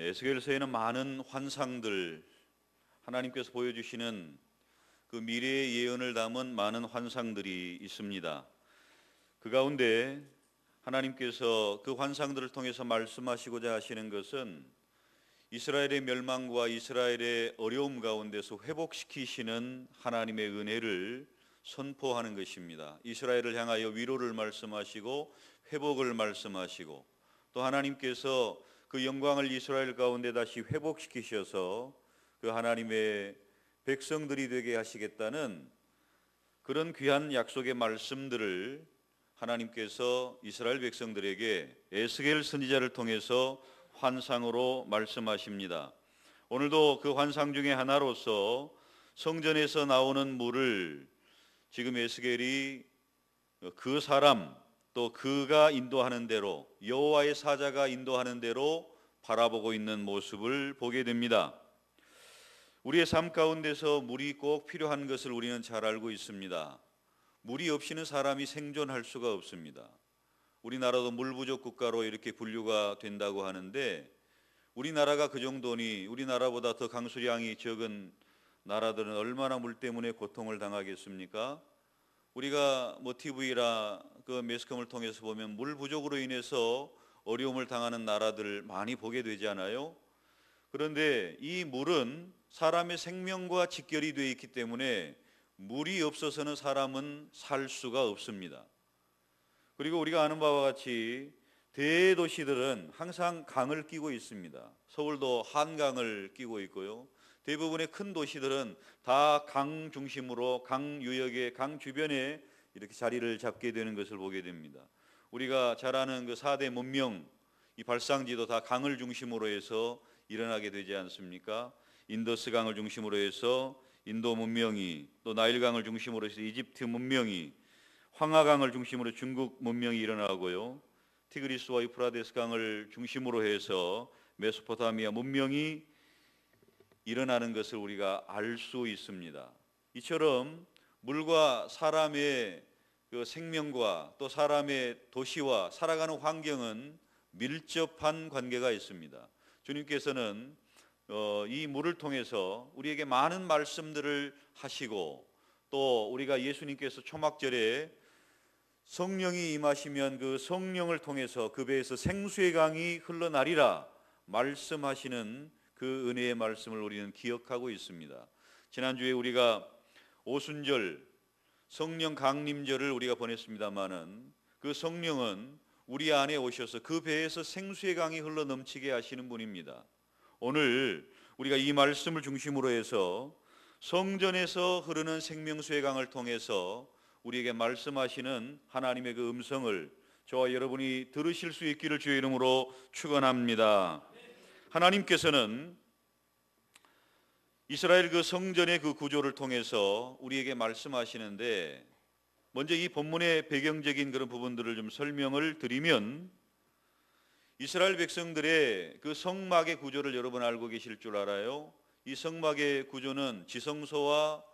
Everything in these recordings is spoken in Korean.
에스겔서에는 많은 환상들, 하나님께서 보여주시는 그 미래의 예언을 담은 많은 환상들이 있습니다. 그 가운데 하나님께서 그 환상들을 통해서 말씀하시고자 하시는 것은 이스라엘의 멸망과 이스라엘의 어려움 가운데서 회복시키시는 하나님의 은혜를 선포하는 것입니다. 이스라엘을 향하여 위로를 말씀하시고 회복을 말씀하시고, 또 하나님께서 그 영광을 이스라엘 가운데 다시 회복시키셔서 그 하나님의 백성들이 되게 하시겠다는 그런 귀한 약속의 말씀들을 하나님께서 이스라엘 백성들에게 에스겔 선지자를 통해서 환상으로 말씀하십니다. 오늘도 그 환상 중에 하나로서 성전에서 나오는 물을 지금 에스겔이 그 사람, 또 그가 인도하는 대로, 여호와의 사자가 인도하는 대로 바라보고 있는 모습을 보게 됩니다. 우리의 삶 가운데서 물이 꼭 필요한 것을 우리는 잘 알고 있습니다. 물이 없이는 사람이 생존할 수가 없습니다. 우리나라도 물 부족 국가로 이렇게 분류가 된다고 하는데, 우리나라가 그 정도니 우리나라보다 더 강수량이 적은 나라들은 얼마나 물 때문에 고통을 당하겠습니까? 우리가 TV나 그 매스컴을 통해서 보면 물 부족으로 인해서 어려움을 당하는 나라들 많이 보게 되잖아요. 그런데 이 물은 사람의 생명과 직결이 되어 있기 때문에 물이 없어서는 사람은 살 수가 없습니다. 그리고 우리가 아는 바와 같이 대도시들은 항상 강을 끼고 있습니다. 서울도 한강을 끼고 있고요. 대부분의 큰 도시들은 다 강 중심으로 강 유역에, 강 주변에 이렇게 자리를 잡게 되는 것을 보게 됩니다. 우리가 잘 아는 그 4대 문명, 이 발상지도 다 강을 중심으로 해서 일어나게 되지 않습니까? 인더스 강을 중심으로 해서 인도 문명이, 또 나일강을 중심으로 해서 이집트 문명이, 황하강을 중심으로 중국 문명이 일어나고요. 티그리스와 유프라데스 강을 중심으로 해서 메소포타미아 문명이 일어나는 것을 우리가 알 수 있습니다. 이처럼 물과 사람의 그 생명과 또 사람의 도시와 살아가는 환경은 밀접한 관계가 있습니다. 주님께서는 이 물을 통해서 우리에게 많은 말씀들을 하시고, 또 우리가 예수님께서 초막절에 성령이 임하시면 그 성령을 통해서 그 배에서 생수의 강이 흘러나리라 말씀하시는 그 은혜의 말씀을 우리는 기억하고 있습니다. 지난주에 우리가 오순절 성령 강림절을 우리가 보냈습니다마는, 그 성령은 우리 안에 오셔서 그 배에서 생수의 강이 흘러 넘치게 하시는 분입니다. 오늘 우리가 이 말씀을 중심으로 해서 성전에서 흐르는 생명수의 강을 통해서 우리에게 말씀하시는 하나님의 그 음성을 저와 여러분이 들으실 수 있기를 주의 이름으로 축원합니다. 하나님께서는 이스라엘 그 성전의 그 구조를 통해서 우리에게 말씀하시는데, 먼저 이 본문의 배경적인 그런 부분들을 좀 설명을 드리면, 이스라엘 백성들의 그 성막의 구조를 여러분 알고 계실 줄 알아요. 이 성막의 구조는 지성소와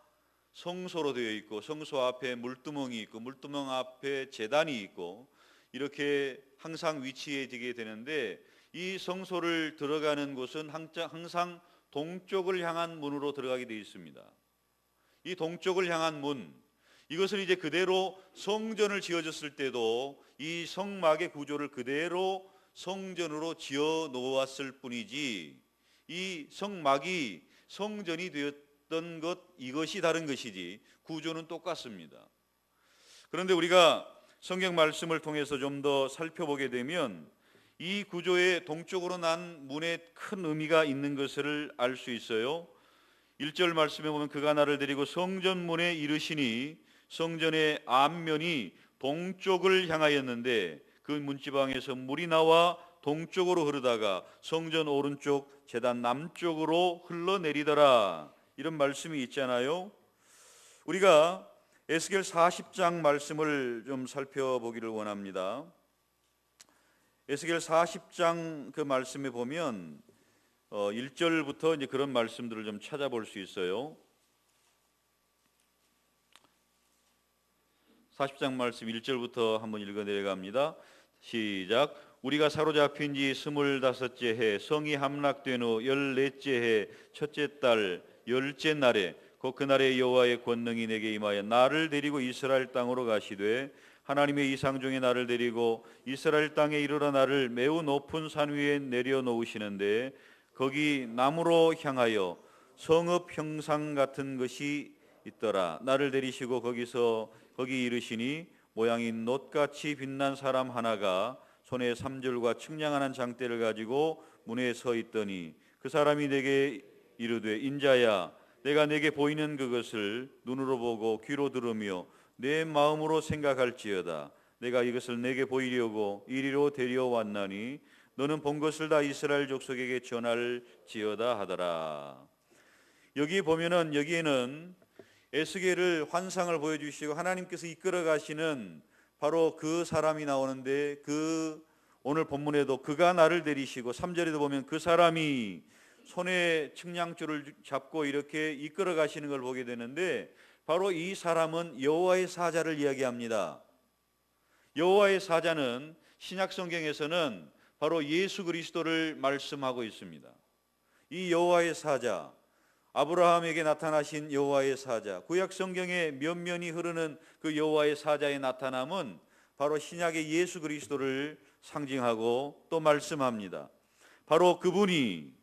성소로 되어 있고, 성소 앞에 물두멍이 있고, 물두멍 앞에 제단이 있고, 이렇게 항상 위치해지게 되는데, 이 성소를 들어가는 곳은 항상 동쪽을 향한 문으로 들어가게 되어 있습니다. 이 동쪽을 향한 문, 이것은 이제 그대로 성전을 지어졌을 때도 이 성막의 구조를 그대로 성전으로 지어 놓았을 뿐이지, 이 성막이 성전이 되었던 것, 이것이 다른 것이지 구조는 똑같습니다. 그런데 우리가 성경 말씀을 통해서 좀 더 살펴보게 되면 이 구조의 동쪽으로 난 문에 큰 의미가 있는 것을 알 수 있어요. 1절 말씀에 보면 그가 나를 데리고 성전문에 이르시니 성전의 앞면이 동쪽을 향하였는데 그 문지방에서 물이 나와 동쪽으로 흐르다가 성전 오른쪽 제단 남쪽으로 흘러내리더라, 이런 말씀이 있잖아요. 우리가 에스겔 40장 말씀을 좀 살펴보기를 원합니다. 에스겔 40장 그 말씀에 보면 1절부터 이제 그런 말씀들을 좀 찾아볼 수 있어요. 40장 말씀 1절부터 한번 읽어 내려갑니다. 시작. 우리가 사로잡힌 지 25째 해 성이 함락된 후 14째 해 첫째 달 10째 날에 곧 그날의 여호와의 권능이 내게 임하여 나를 데리고 이스라엘 땅으로 가시되 하나님의 이상 중에 나를 데리고 이스라엘 땅에 이르러 나를 매우 높은 산 위에 내려놓으시는데 거기 나무로 향하여 성읍 형상 같은 것이 있더라. 나를 데리시고 거기 이르시니 모양이 놋같이 빛난 사람 하나가 손에 삼줄과 측량하는 장대를 가지고 문에 서 있더니 그 사람이 내게 이르되 인자야 내가 내게 보이는 그것을 눈으로 보고 귀로 들으며 내 마음으로 생각할지어다. 내가 이것을 내게 보이려고 이리로 데려왔나니 너는 본 것을 다 이스라엘 족속에게 전할지어다 하더라. 여기 보면은 여기에는 에스겔을 환상을 보여주시고 하나님께서 이끌어 가시는 바로 그 사람이 나오는데 오늘 본문에도 그가 나를 데리시고 3절에도 보면 그 사람이 손에 측량줄을 잡고 이렇게 이끌어 가시는 걸 보게 되는데 바로 이 사람은 여호와의 사자를 이야기합니다. 여호와의 사자는 신약 성경에서는 바로 예수 그리스도를 말씀하고 있습니다. 이 여호와의 사자, 아브라함에게 나타나신 여호와의 사자, 구약 성경에 면면이 흐르는 그 여호와의 사자의 나타남은 바로 신약의 예수 그리스도를 상징하고 또 말씀합니다. 바로 그분이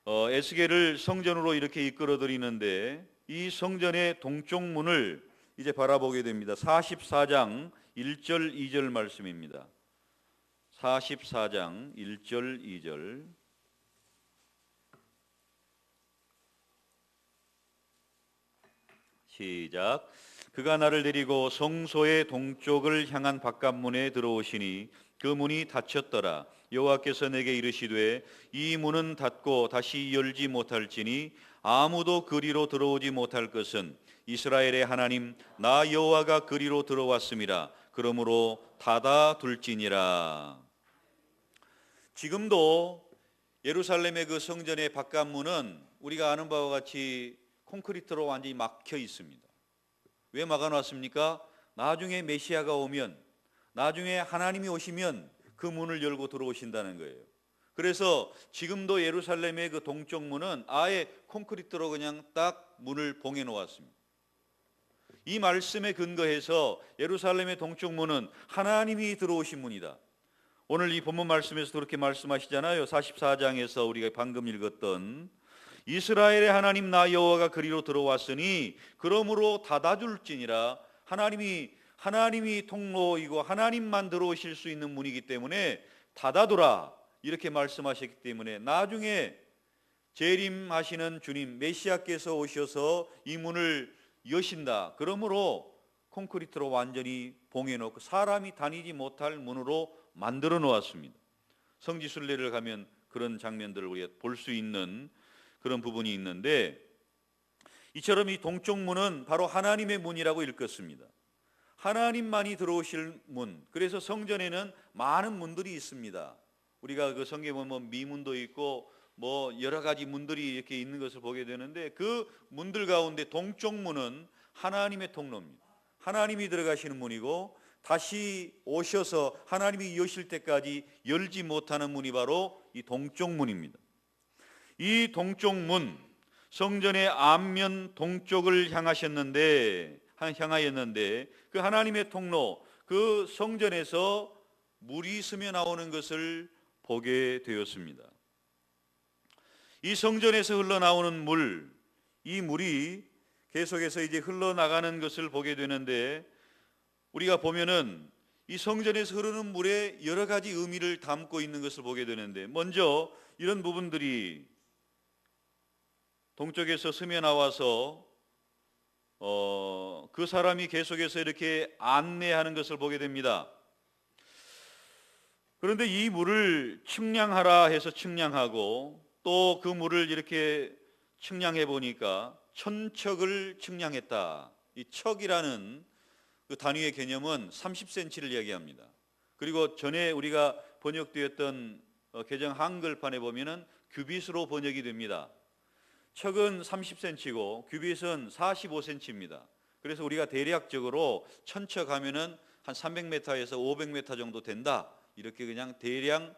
에스겔을 성전으로 이렇게 이끌어들이는데 이 성전의 동쪽 문을 이제 바라보게 됩니다. 44장 1절 2절 말씀입니다. 44장 1절 2절 시작. 그가 나를 데리고 성소의 동쪽을 향한 바깥문에 들어오시니 그 문이 닫혔더라. 여호와께서 내게 이르시되 이 문은 닫고 다시 열지 못할지니 아무도 그리로 들어오지 못할 것은 이스라엘의 하나님 나 여호와가 그리로 들어왔음이라. 그러므로 닫아둘지니라. 지금도 예루살렘의 그 성전의 바깥문은 우리가 아는 바와 같이 콘크리트로 완전히 막혀 있습니다. 왜 막아놨습니까? 나중에 메시아가 오면, 나중에 하나님이 오시면 그 문을 열고 들어오신다는 거예요. 그래서 지금도 예루살렘의 그 동쪽 문은 아예 콘크리트로 그냥 딱 문을 봉해 놓았습니다. 이 말씀에 근거해서 예루살렘의 동쪽 문은 하나님이 들어오신 문이다. 오늘 이 본문 말씀에서 그렇게 말씀하시잖아요. 44장에서 우리가 방금 읽었던 이스라엘의 하나님 나 여호와가 그리로 들어왔으니 그러므로 닫아줄지니라. 하나님이 통로이고 하나님만 들어오실 수 있는 문이기 때문에 닫아두라 이렇게 말씀하셨기 때문에 나중에 재림하시는 주님 메시아께서 오셔서 이 문을 여신다. 그러므로 콘크리트로 완전히 봉해놓고 사람이 다니지 못할 문으로 만들어 놓았습니다. 성지순례를 가면 그런 장면들을 우리가 볼 수 있는 그런 부분이 있는데 이처럼 이 동쪽 문은 바로 하나님의 문이라고 읽었습니다. 하나님만이 들어오실 문. 그래서 성전에는 많은 문들이 있습니다. 우리가 그 성경에 보면 미문도 있고 뭐 여러 가지 문들이 이렇게 있는 것을 보게 되는데 그 문들 가운데 동쪽 문은 하나님의 통로입니다. 하나님이 들어가시는 문이고 다시 오셔서 하나님이 여실 때까지 열지 못하는 문이 바로 이 동쪽 문입니다. 이 동쪽 문, 성전의 앞면 동쪽을 향하였는데 그 하나님의 통로, 그 성전에서 물이 스며 나오는 것을 보게 되었습니다. 이 성전에서 흘러나오는 물, 이 물이 계속해서 이제 흘러나가는 것을 보게 되는데 우리가 보면은 이 성전에서 흐르는 물에 여러 가지 의미를 담고 있는 것을 보게 되는데 먼저 이런 부분들이 동쪽에서 스며 나와서 그 사람이 계속해서 이렇게 안내하는 것을 보게 됩니다. 그런데 이 물을 측량하라 해서 측량하고 또 그 물을 이렇게 측량해 보니까 천척을 측량했다. 이 척이라는 그 단위의 개념은 30cm를 이야기합니다. 그리고 전에 우리가 번역되었던 개정 한글판에 보면은 규빗으로 번역이 됩니다. 척은 30cm고 규빗은 45cm입니다. 그래서 우리가 대략적으로 천척 하면은 한 300m에서 500m 정도 된다. 이렇게 그냥 대략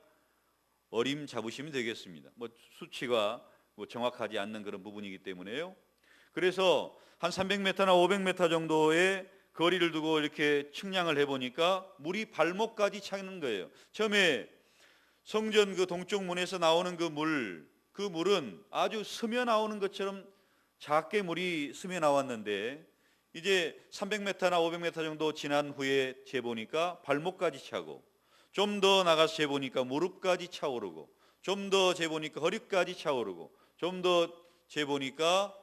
어림 잡으시면 되겠습니다. 뭐 수치가 뭐 정확하지 않는 그런 부분이기 때문에요. 그래서 한 300m나 500m 정도의 거리를 두고 이렇게 측량을 해보니까 물이 발목까지 차는 거예요. 처음에 성전 그 동쪽 문에서 나오는 그 물은 아주 스며 나오는 것처럼 작게 물이 스며 나왔는데, 이제 300m나 500m 정도 지난 후에 재보니까 발목까지 차고, 좀 더 나가서 재보니까 무릎까지 차오르고, 좀 더 재보니까 허리까지 차오르고, 좀 더 재보니까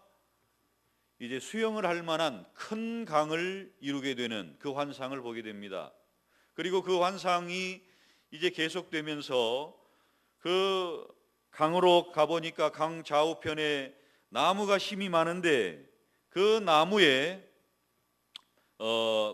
이제 수영을 할 만한 큰 강을 이루게 되는 그 환상을 보게 됩니다. 그리고 그 환상이 이제 계속되면서 그 강으로 가보니까 강 좌우편에 나무가 심이 많은데, 그 나무에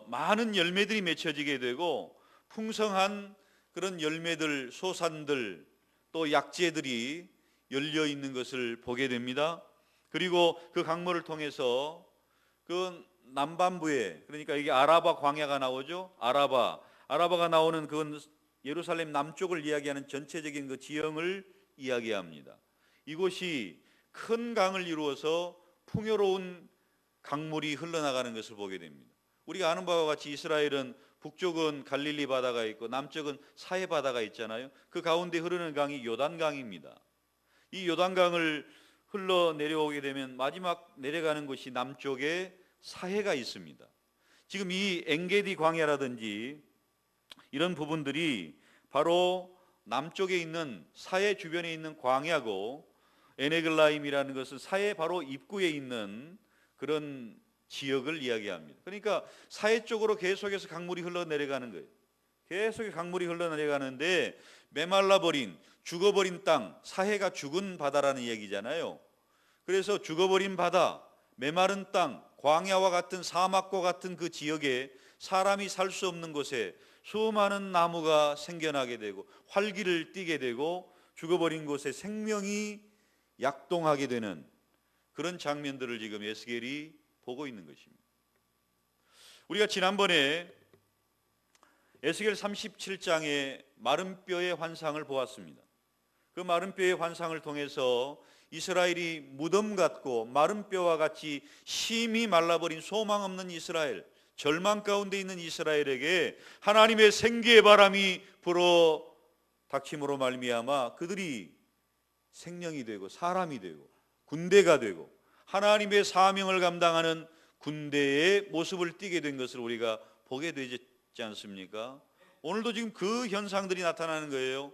많은 열매들이 맺혀지게 되고, 풍성한 그런 열매들, 소산들, 또 약재들이 열려 있는 것을 보게 됩니다. 그리고 그 강물을 통해서 그 남반부에, 그러니까 이게 아라바 광야가 나오죠. 아라바가 나오는 그건 예루살렘 남쪽을 이야기하는 전체적인 그 지형을 이야기합니다. 이곳이 큰 강을 이루어서 풍요로운 강물이 흘러나가는 것을 보게 됩니다. 우리가 아는 바와 같이 이스라엘은 북쪽은 갈릴리 바다가 있고 남쪽은 사해 바다가 있잖아요. 그 가운데 흐르는 강이 요단강입니다. 이 요단강을 흘러 내려오게 되면 마지막 내려가는 곳이 남쪽에 사해가 있습니다. 지금 이 엥게디 광야라든지 이런 부분들이 바로 남쪽에 있는 사해 주변에 있는 광야고, 에네글라임이라는 것은 사해 바로 입구에 있는 그런 지역을 이야기합니다. 그러니까 사해 쪽으로 계속해서 강물이 흘러내려가는 거예요. 계속 강물이 흘러내려가는데 메말라버린, 죽어버린 땅, 사해가 죽은 바다라는 얘기잖아요. 그래서 죽어버린 바다, 메마른 땅, 광야와 같은 사막과 같은 그 지역에 사람이 살 수 없는 곳에 수많은 나무가 생겨나게 되고 활기를 띠게 되고 죽어버린 곳에 생명이 약동하게 되는 그런 장면들을 지금 에스겔이 보고 있는 것입니다. 우리가 지난번에 에스겔 37장의 마른 뼈의 환상을 보았습니다. 그 마른 뼈의 환상을 통해서 이스라엘이 무덤 같고 마른 뼈와 같이 심히 말라버린 소망 없는 이스라엘, 절망 가운데 있는 이스라엘에게 하나님의 생기의 바람이 불어 닥침으로 말미암아 그들이 생명이 되고 사람이 되고 군대가 되고 하나님의 사명을 감당하는 군대의 모습을 띠게 된 것을 우리가 보게 되지 않습니까? 오늘도 지금 그 현상들이 나타나는 거예요.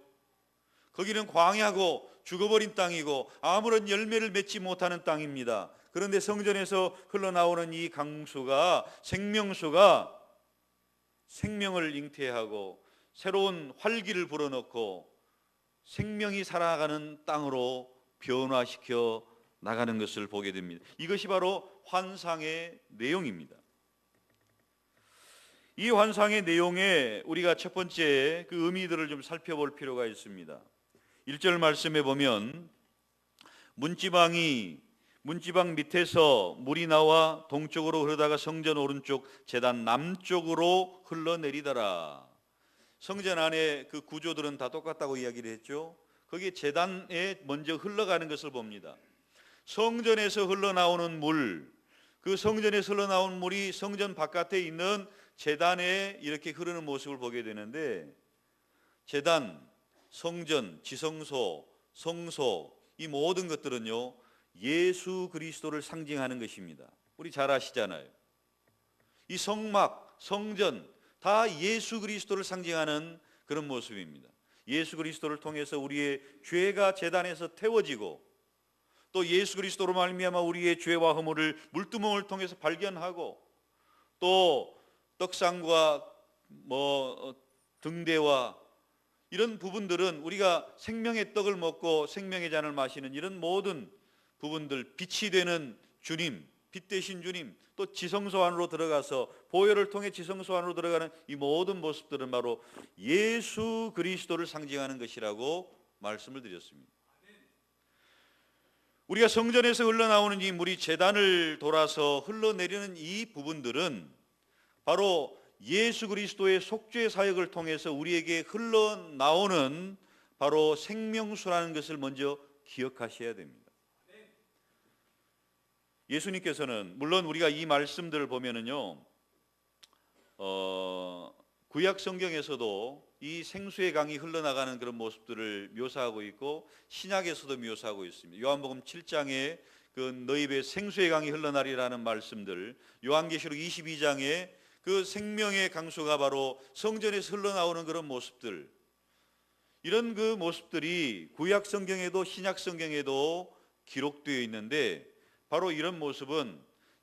거기는 광야고 죽어버린 땅이고 아무런 열매를 맺지 못하는 땅입니다. 그런데 성전에서 흘러나오는 이 강수가, 생명수가 생명을 잉태하고 새로운 활기를 불어넣고 생명이 살아가는 땅으로 변화시켜 나가는 것을 보게 됩니다. 이것이 바로 환상의 내용입니다. 이 환상의 내용에 우리가 첫 번째 그 의미들을 좀 살펴볼 필요가 있습니다. 1절 말씀에 보면 문지방 밑에서 물이 나와 동쪽으로 흐르다가 성전 오른쪽 제단 남쪽으로 흘러내리더라. 성전 안에 그 구조들은 다 똑같다고 이야기를 했죠. 거기에 제단에 먼저 흘러가는 것을 봅니다. 성전에서 흘러나오는 물, 그 성전에서 흘러나오는 물이 성전 바깥에 있는 제단에 이렇게 흐르는 모습을 보게 되는데, 제단, 성전, 지성소, 성소, 이 모든 것들은요 예수 그리스도를 상징하는 것입니다. 우리 잘 아시잖아요. 이 성막, 성전 다 예수 그리스도를 상징하는 그런 모습입니다. 예수 그리스도를 통해서 우리의 죄가 제단에서 태워지고, 또 예수 그리스도로 말미암아 우리의 죄와 허물을 물두멍을 통해서 발견하고, 또 떡상과 등대와 이런 부분들은 우리가 생명의 떡을 먹고 생명의 잔을 마시는 이런 모든 부분들, 빛이 되는 주님, 빛 되신 주님, 또 지성소 안으로 들어가서 보혈을 통해 지성소 안으로 들어가는 이 모든 모습들은 바로 예수 그리스도를 상징하는 것이라고 말씀을 드렸습니다. 우리가 성전에서 흘러나오는 이 물이 제단을 돌아서 흘러내리는 이 부분들은 바로 예수 그리스도의 속죄 사역을 통해서 우리에게 흘러나오는 바로 생명수라는 것을 먼저 기억하셔야 됩니다. 예수님께서는 물론 우리가 이 말씀들을 보면은요, 구약 성경에서도 이 생수의 강이 흘러나가는 그런 모습들을 묘사하고 있고 신약에서도 묘사하고 있습니다. 요한복음 7장에 그 너희 배에 생수의 강이 흘러나리라는 말씀들, 요한계시록 22장에 그 생명의 강수가 바로 성전에서 흘러나오는 그런 모습들, 이런 그 모습들이 구약 성경에도 신약 성경에도 기록되어 있는데, 바로 이런 모습은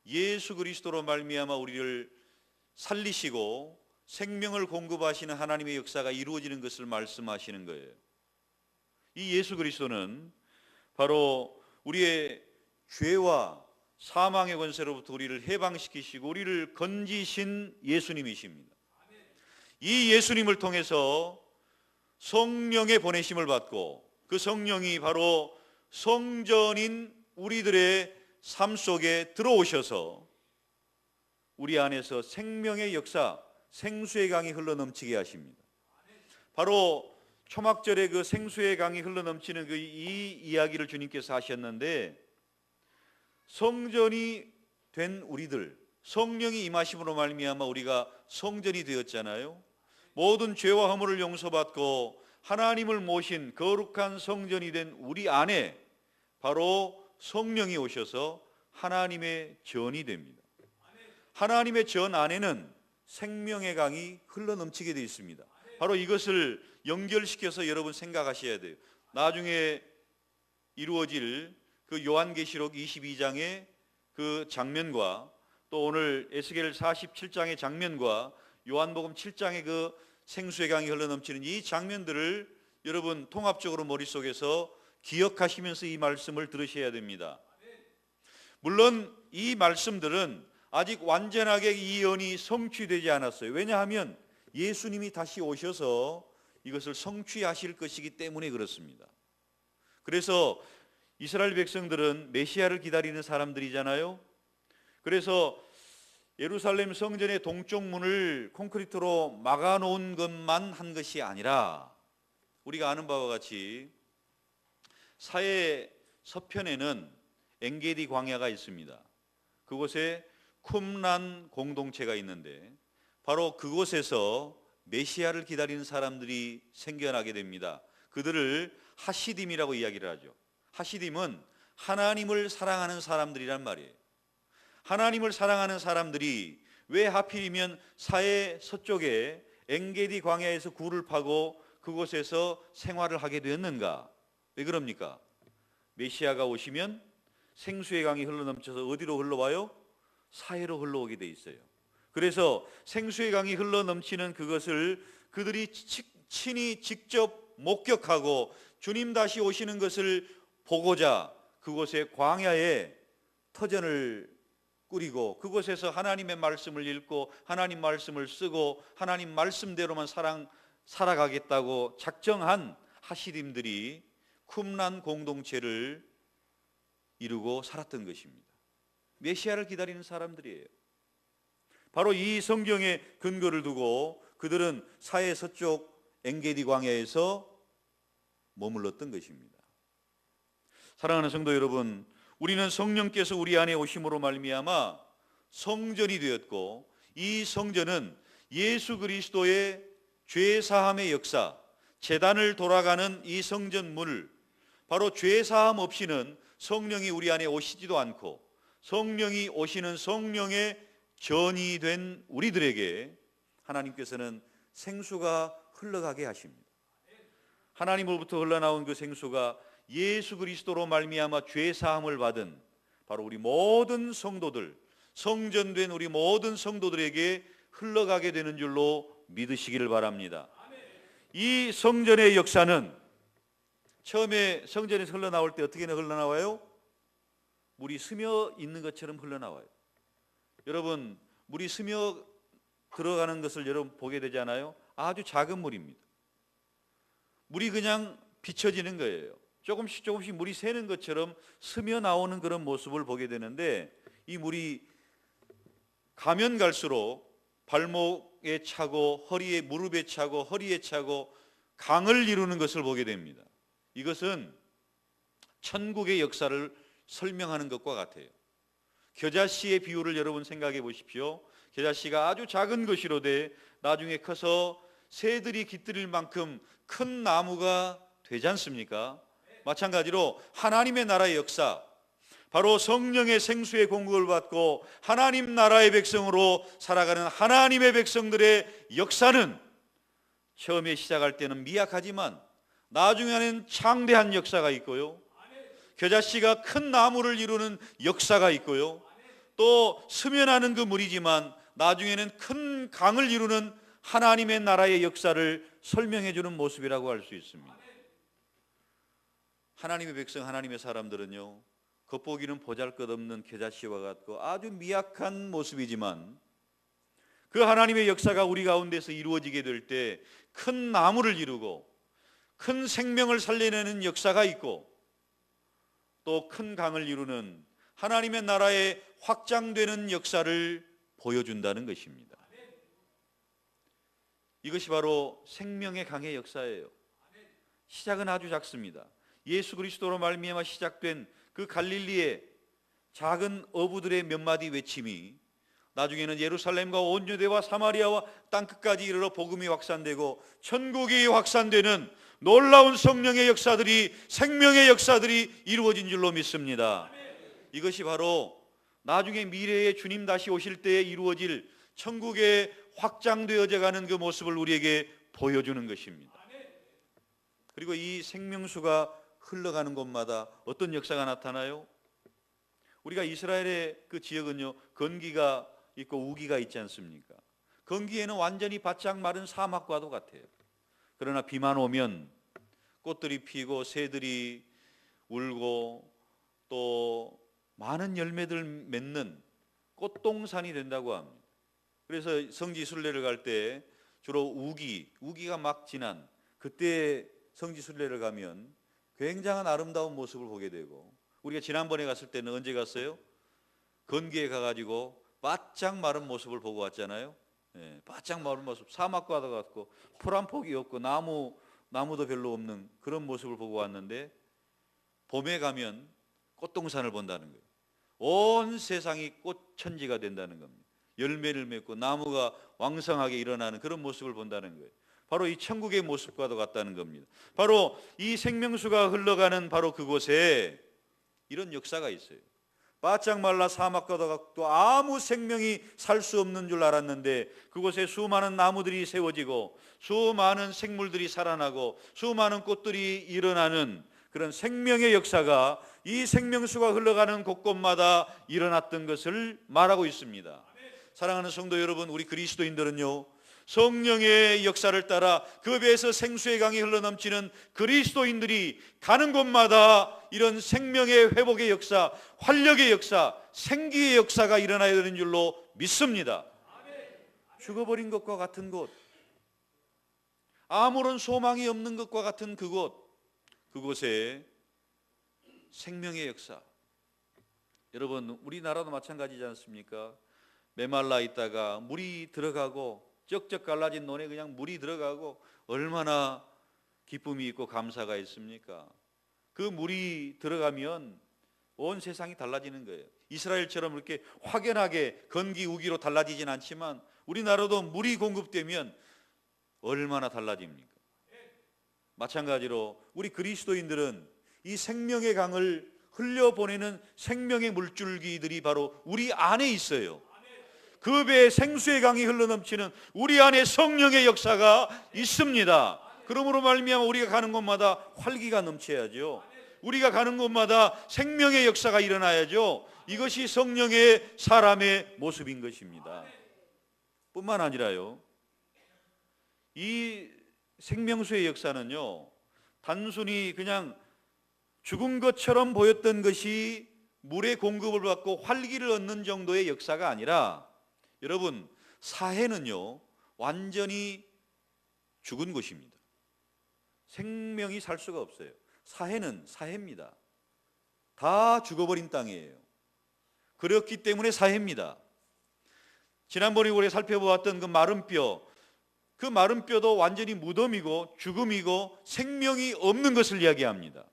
예수 그리스도로 말미암아 우리를 살리시고 생명을 공급하시는 하나님의 역사가 이루어지는 것을 말씀하시는 거예요. 이 예수 그리스도는 바로 우리의 죄와 사망의 권세로부터 우리를 해방시키시고 우리를 건지신 예수님이십니다. 이 예수님을 통해서 성령의 보내심을 받고 그 성령이 바로 성전인 우리들의 삶 속에 들어오셔서 우리 안에서 생명의 역사, 생수의 강이 흘러넘치게 하십니다. 바로 초막절에 그 생수의 강이 흘러넘치는 이 이야기를 주님께서 하셨는데, 성전이 된 우리들, 성령이 임하심으로 말미암아 우리가 성전이 되었잖아요. 모든 죄와 허물을 용서받고 하나님을 모신 거룩한 성전이 된 우리 안에 바로 성령이 오셔서 하나님의 전이 됩니다. 하나님의 전 안에는 생명의 강이 흘러넘치게 되어 있습니다. 바로 이것을 연결시켜서 여러분 생각하셔야 돼요. 나중에 이루어질 그 요한계시록 22장의 그 장면과 또 오늘 에스겔 47장의 장면과 요한복음 7장의 그 생수의 강이 흘러넘치는 이 장면들을 여러분 통합적으로 머릿속에서 기억하시면서 이 말씀을 들으셔야 됩니다. 물론 이 말씀들은 아직 완전하게 이 예언이 성취되지 않았어요. 왜냐하면 예수님이 다시 오셔서 이것을 성취하실 것이기 때문에 그렇습니다. 그래서 이스라엘 백성들은 메시아를 기다리는 사람들이잖아요. 그래서 예루살렘 성전의 동쪽 문을 콘크리트로 막아놓은 것만 한 것이 아니라 우리가 아는 바와 같이 사해 서편에는 엔게디 광야가 있습니다. 그곳에 쿰란 공동체가 있는데 바로 그곳에서 메시아를 기다리는 사람들이 생겨나게 됩니다. 그들을 하시딤이라고 이야기를 하죠. 하시딤은 하나님을 사랑하는 사람들이란 말이에요. 하나님을 사랑하는 사람들이 왜 하필이면 사해 서쪽에 엔게디 광야에서 굴을 파고 그곳에서 생활을 하게 되었는가? 왜 그럽니까? 메시아가 오시면 생수의 강이 흘러넘쳐서 어디로 흘러와요? 사해로 흘러오게 돼 있어요. 그래서 생수의 강이 흘러넘치는 그것을 그들이 친히 직접 목격하고 주님 다시 오시는 것을 보고자 그곳에 광야에 터전을 꾸리고 그곳에서 하나님의 말씀을 읽고 하나님 말씀을 쓰고 하나님 말씀대로만 살아가겠다고 작정한 하시딤들이 쿰란 공동체를 이루고 살았던 것입니다. 메시아를 기다리는 사람들이에요. 바로 이 성경의 근거를 두고 그들은 사해 서쪽 엔게디 광야에서 머물렀던 것입니다. 사랑하는 성도 여러분, 우리는 성령께서 우리 안에 오심으로 말미암아 성전이 되었고 이 성전은 예수 그리스도의 죄 사함의 역사, 제단을 돌아가는 이 성전문을 바로 죄 사함 없이는 성령이 우리 안에 오시지도 않고 성령이 오시는 성령의 전이 된 우리들에게 하나님께서는 생수가 흘러가게 하십니다. 하나님으로부터 흘러나온 그 생수가 예수 그리스도로 말미암아 죄 사함을 받은 바로 우리 모든 성도들, 성전된 우리 모든 성도들에게 흘러가게 되는 줄로 믿으시기를 바랍니다. 이 성전의 역사는 처음에 성전에서 흘러나올 때 어떻게 흘러나와요? 물이 스며 있는 것처럼 흘러나와요. 여러분, 물이 스며 들어가는 것을 여러분 보게 되잖아요. 아주 작은 물입니다. 물이 그냥 비춰지는 거예요. 조금씩 조금씩 물이 새는 것처럼 스며 나오는 그런 모습을 보게 되는데 이 물이 가면 갈수록 발목에 차고 허리에 무릎에 차고 허리에 차고 강을 이루는 것을 보게 됩니다. 이것은 천국의 역사를 설명하는 것과 같아요. 겨자씨의 비유를 여러분 생각해 보십시오. 겨자씨가 아주 작은 것이로되 나중에 커서 새들이 깃들일 만큼 큰 나무가 되지 않습니까? 마찬가지로 하나님의 나라의 역사, 바로 성령의 생수의 공급을 받고 하나님 나라의 백성으로 살아가는 하나님의 백성들의 역사는 처음에 시작할 때는 미약하지만 나중에는 창대한 역사가 있고요, 겨자씨가 큰 나무를 이루는 역사가 있고요, 또 스며나는 그 물이지만 나중에는 큰 강을 이루는 하나님의 나라의 역사를 설명해 주는 모습이라고 할 수 있습니다. 하나님의 백성, 하나님의 사람들은요, 겉보기는 보잘것없는 겨자씨와 같고 아주 미약한 모습이지만 그 하나님의 역사가 우리 가운데서 이루어지게 될 때 큰 나무를 이루고 큰 생명을 살려내는 역사가 있고 또 큰 강을 이루는 하나님의 나라의 확장되는 역사를 보여준다는 것입니다. 이것이 바로 생명의 강의 역사예요. 시작은 아주 작습니다. 예수 그리스도로 말미암아 시작된 그 갈릴리의 작은 어부들의 몇 마디 외침이 나중에는 예루살렘과 온 유대와 사마리아와 땅끝까지 이르러 복음이 확산되고 천국이 확산되는 놀라운 성령의 역사들이, 생명의 역사들이 이루어진 줄로 믿습니다. 이것이 바로 나중에 미래에 주님 다시 오실 때에 이루어질 천국에 확장되어져 가는 그 모습을 우리에게 보여주는 것입니다. 그리고 이 생명수가 흘러가는 곳마다 어떤 역사가 나타나요? 우리가 이스라엘의 그 지역은요, 건기가 있고 우기가 있지 않습니까? 건기에는 완전히 바짝 마른 사막과도 같아요. 그러나 비만 오면 꽃들이 피고 새들이 울고 또 많은 열매들 맺는 꽃동산이 된다고 합니다. 그래서 성지 순례를 갈 때 주로 우기가 막 지난 그때 성지 순례를 가면 굉장한 아름다운 모습을 보게 되고, 우리가 지난번에 갔을 때는 언제 갔어요? 건기에 가가지고 바짝 마른 모습을 보고 왔잖아요. 바짝 마른 모습, 사막과도 같고 풀 한 폭이 없고 나무도 별로 없는 그런 모습을 보고 왔는데, 봄에 가면 꽃동산을 본다는 거예요. 온 세상이 꽃천지가 된다는 겁니다. 열매를 맺고 나무가 왕성하게 일어나는 그런 모습을 본다는 거예요. 바로 이 천국의 모습과도 같다는 겁니다. 바로 이 생명수가 흘러가는 바로 그곳에 이런 역사가 있어요. 바짝 말라 사막과도 같고 아무 생명이 살 수 없는 줄 알았는데 그곳에 수많은 나무들이 세워지고 수많은 생물들이 살아나고 수많은 꽃들이 일어나는 그런 생명의 역사가 이 생명수가 흘러가는 곳곳마다 일어났던 것을 말하고 있습니다. 사랑하는 성도 여러분, 우리 그리스도인들은요, 성령의 역사를 따라 그 배에서 생수의 강이 흘러넘치는 그리스도인들이 가는 곳마다 이런 생명의 회복의 역사, 활력의 역사, 생기의 역사가 일어나야 되는 줄로 믿습니다. 죽어버린 것과 같은 곳, 아무런 소망이 없는 것과 같은 그곳에 생명의 역사. 여러분, 우리나라도 마찬가지지 않습니까? 메말라 있다가 물이 들어가고 쩍쩍 갈라진 논에 그냥 물이 들어가고 얼마나 기쁨이 있고 감사가 있습니까? 그 물이 들어가면 온 세상이 달라지는 거예요. 이스라엘처럼 이렇게 확연하게 건기 우기로 달라지진 않지만 우리나라도 물이 공급되면 얼마나 달라집니까? 마찬가지로 우리 그리스도인들은 이 생명의 강을 흘려보내는 생명의 물줄기들이 바로 우리 안에 있어요. 그 배에 생수의 강이 흘러넘치는 우리 안에 성령의 역사가 있습니다. 그러므로 말미암아 우리가 가는 곳마다 활기가 넘쳐야죠. 우리가 가는 곳마다 생명의 역사가 일어나야죠. 이것이 성령의 사람의 모습인 것입니다. 뿐만 아니라요, 이 생명수의 역사는요, 단순히 그냥 죽은 것처럼 보였던 것이 물의 공급을 받고 활기를 얻는 정도의 역사가 아니라, 여러분, 사해는요 완전히 죽은 곳입니다. 생명이 살 수가 없어요. 사해는 사해입니다. 다 죽어버린 땅이에요. 그렇기 때문에 사해입니다. 지난번에 우리가 살펴보았던 그 마른 뼈, 그 마른 뼈도 완전히 무덤이고 죽음이고 생명이 없는 것을 이야기합니다.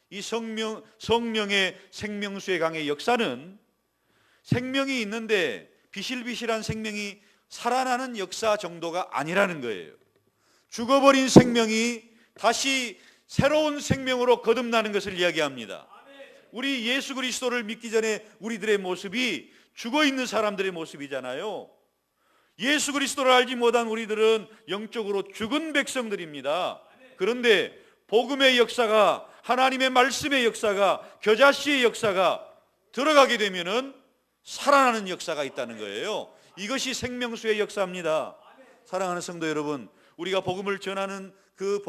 이 성령의 생명수의 강의 역사는 생명이 있는데 비실비실한 생명이 살아나는 역사 정도가 아니라는 거예요. 죽어버린 생명이 다시 새로운 생명으로 거듭나는 것을 이야기합니다. 우리 예수 그리스도를 믿기 전에 우리들의 모습이 죽어있는 사람들의 모습이잖아요. 예수 그리스도를 알지 못한 우리들은 영적으로 죽은 백성들입니다. 그런데 복음의 역사가, 하나님의 말씀의 역사가, 겨자씨의 역사가 들어가게 되면은 살아나는 역사가 있다는 거예요. 이것이 생명수의 역사입니다. 사랑하는 성도 여러분, 우리가 복음을 전하는 그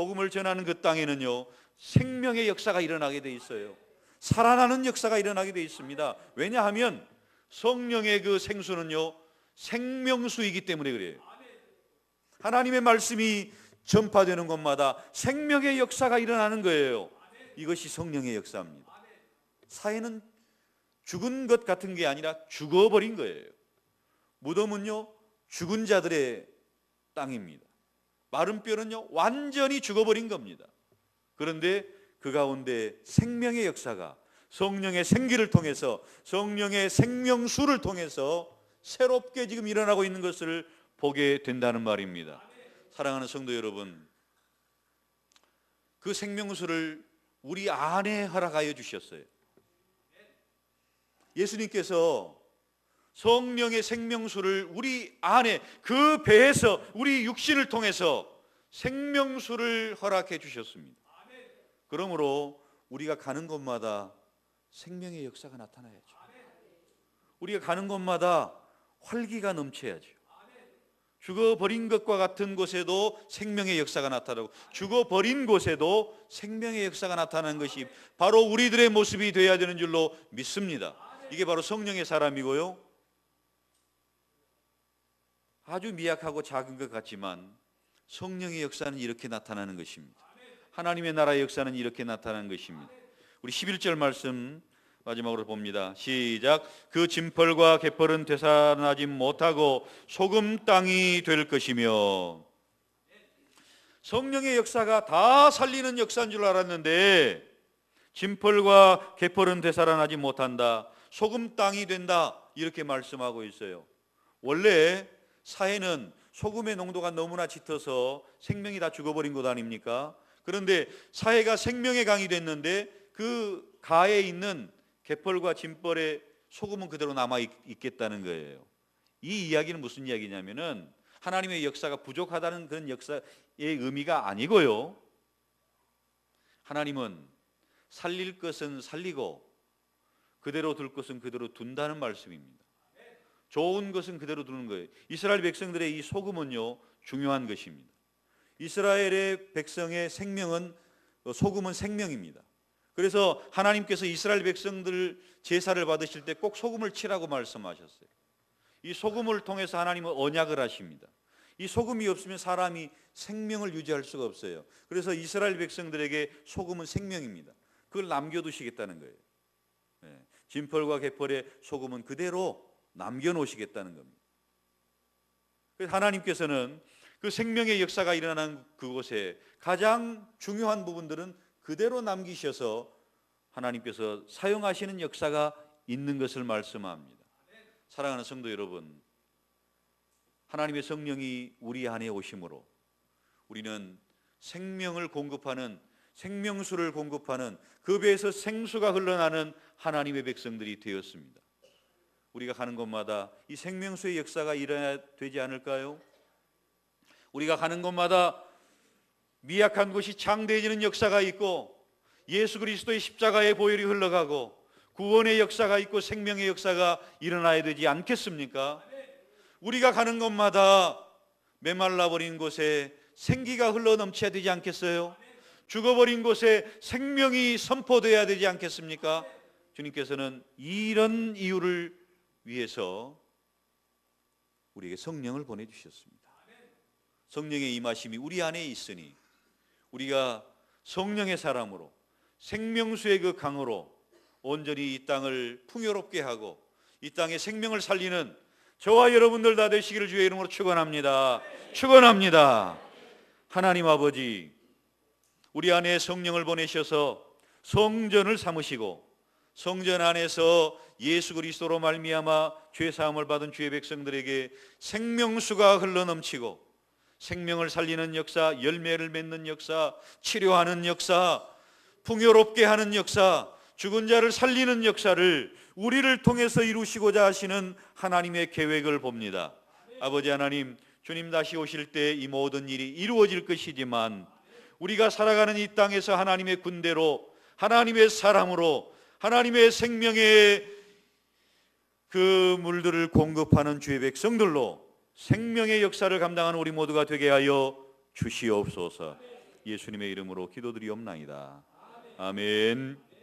땅에는요, 생명의 역사가 일어나게 돼 있어요. 살아나는 역사가 일어나게 돼 있습니다. 왜냐하면 성령의 그 생수는요, 생명수이기 때문에 그래요. 하나님의 말씀이 전파되는 곳마다 생명의 역사가 일어나는 거예요. 이것이 성령의 역사입니다. 사회는 죽은 것 같은 게 아니라 죽어버린 거예요. 무덤은요, 죽은 자들의 땅입니다. 마른 뼈는요, 완전히 죽어버린 겁니다. 그런데 그 가운데 생명의 역사가 성령의 생기를 통해서, 성령의 생명수를 통해서 새롭게 지금 일어나고 있는 것을 보게 된다는 말입니다. 사랑하는 성도 여러분, 그 생명수를 우리 안에 허락하여 주셨어요. 예수님께서 성령의 생명수를 우리 안에, 그 배에서, 우리 육신을 통해서 생명수를 허락해 주셨습니다. 그러므로 우리가 가는 곳마다 생명의 역사가 나타나야죠. 우리가 가는 곳마다 활기가 넘쳐야죠. 죽어버린 것과 같은 곳에도 생명의 역사가 나타나고, 죽어버린 곳에도 생명의 역사가 나타나는 것이 바로 우리들의 모습이 되어야 되는 줄로 믿습니다. 이게 바로 성령의 사람이고요, 아주 미약하고 작은 것 같지만 성령의 역사는 이렇게 나타나는 것입니다. 하나님의 나라의 역사는 이렇게 나타나는 것입니다. 우리 11절 말씀 마지막으로 봅니다. 시작. 그 진펄과 갯벌은 되살아나지 못하고 소금 땅이 될 것이며. 성령의 역사가 다 살리는 역사인 줄 알았는데 진펄과 갯벌은 되살아나지 못한다, 소금 땅이 된다, 이렇게 말씀하고 있어요. 원래 사해는 소금의 농도가 너무나 짙어서 생명이 다 죽어버린 것 아닙니까? 그런데 사해가 생명의 강이 됐는데 그 가에 있는 갯벌과 진벌의 소금은 그대로 남아 있겠다는 거예요. 이 이야기는 무슨 이야기냐면은 하나님의 역사가 부족하다는 그런 역사의 의미가 아니고요, 하나님은 살릴 것은 살리고 그대로 둘 것은 그대로 둔다는 말씀입니다. 좋은 것은 그대로 두는 거예요. 이스라엘 백성들의 이 소금은요, 중요한 것입니다. 이스라엘의 백성의 생명은, 소금은 생명입니다. 그래서 하나님께서 이스라엘 백성들 제사를 받으실 때 꼭 소금을 치라고 말씀하셨어요. 이 소금을 통해서 하나님은 언약을 하십니다. 이 소금이 없으면 사람이 생명을 유지할 수가 없어요. 그래서 이스라엘 백성들에게 소금은 생명입니다. 그걸 남겨두시겠다는 거예요. 진펄과 갯벌의 소금은 그대로 남겨놓으시겠다는 겁니다. 그래서 하나님께서는 그 생명의 역사가 일어난 그곳에 가장 중요한 부분들은 그대로 남기셔서 하나님께서 사용하시는 역사가 있는 것을 말씀합니다. 사랑하는 성도 여러분, 하나님의 성령이 우리 안에 오심으로 우리는 생명을 공급하는, 생명수를 공급하는, 그 배에서 생수가 흘러나는 하나님의 백성들이 되었습니다. 우리가 가는 곳마다 이 생명수의 역사가 일어나야 되지 않을까요? 우리가 가는 곳마다 미약한 곳이 장대해지는 역사가 있고, 예수 그리스도의 십자가의 보혈이 흘러가고 구원의 역사가 있고 생명의 역사가 일어나야 되지 않겠습니까? 우리가 가는 곳마다 메말라버린 곳에 생기가 흘러넘쳐야 되지 않겠어요? 죽어버린 곳에 생명이 선포되어야 되지 않겠습니까? 주님께서는 이런 이유를 위해서 우리에게 성령을 보내주셨습니다. 성령의 임하심이 우리 안에 있으니 우리가 성령의 사람으로, 생명수의 그 강으로 온전히 이 땅을 풍요롭게 하고 이 땅에 생명을 살리는 저와 여러분들 다 되시기를 주의 이름으로 축원합니다. 축원합니다. 하나님 아버지, 우리 안에 성령을 보내셔서 성전을 삼으시고 성전 안에서 예수 그리스도로 말미암아 죄 사함을 받은 주의 백성들에게 생명수가 흘러넘치고 생명을 살리는 역사, 열매를 맺는 역사, 치료하는 역사, 풍요롭게 하는 역사, 죽은 자를 살리는 역사를 우리를 통해서 이루시고자 하시는 하나님의 계획을 봅니다. 아버지 하나님, 주님 다시 오실 때 이 모든 일이 이루어질 것이지만 우리가 살아가는 이 땅에서 하나님의 군대로, 하나님의 사람으로, 하나님의 생명의 그 물들을 공급하는 주의 백성들로 생명의 역사를 감당하는 우리 모두가 되게 하여 주시옵소서. 예수님의 이름으로 기도드리옵나이다. 아멘.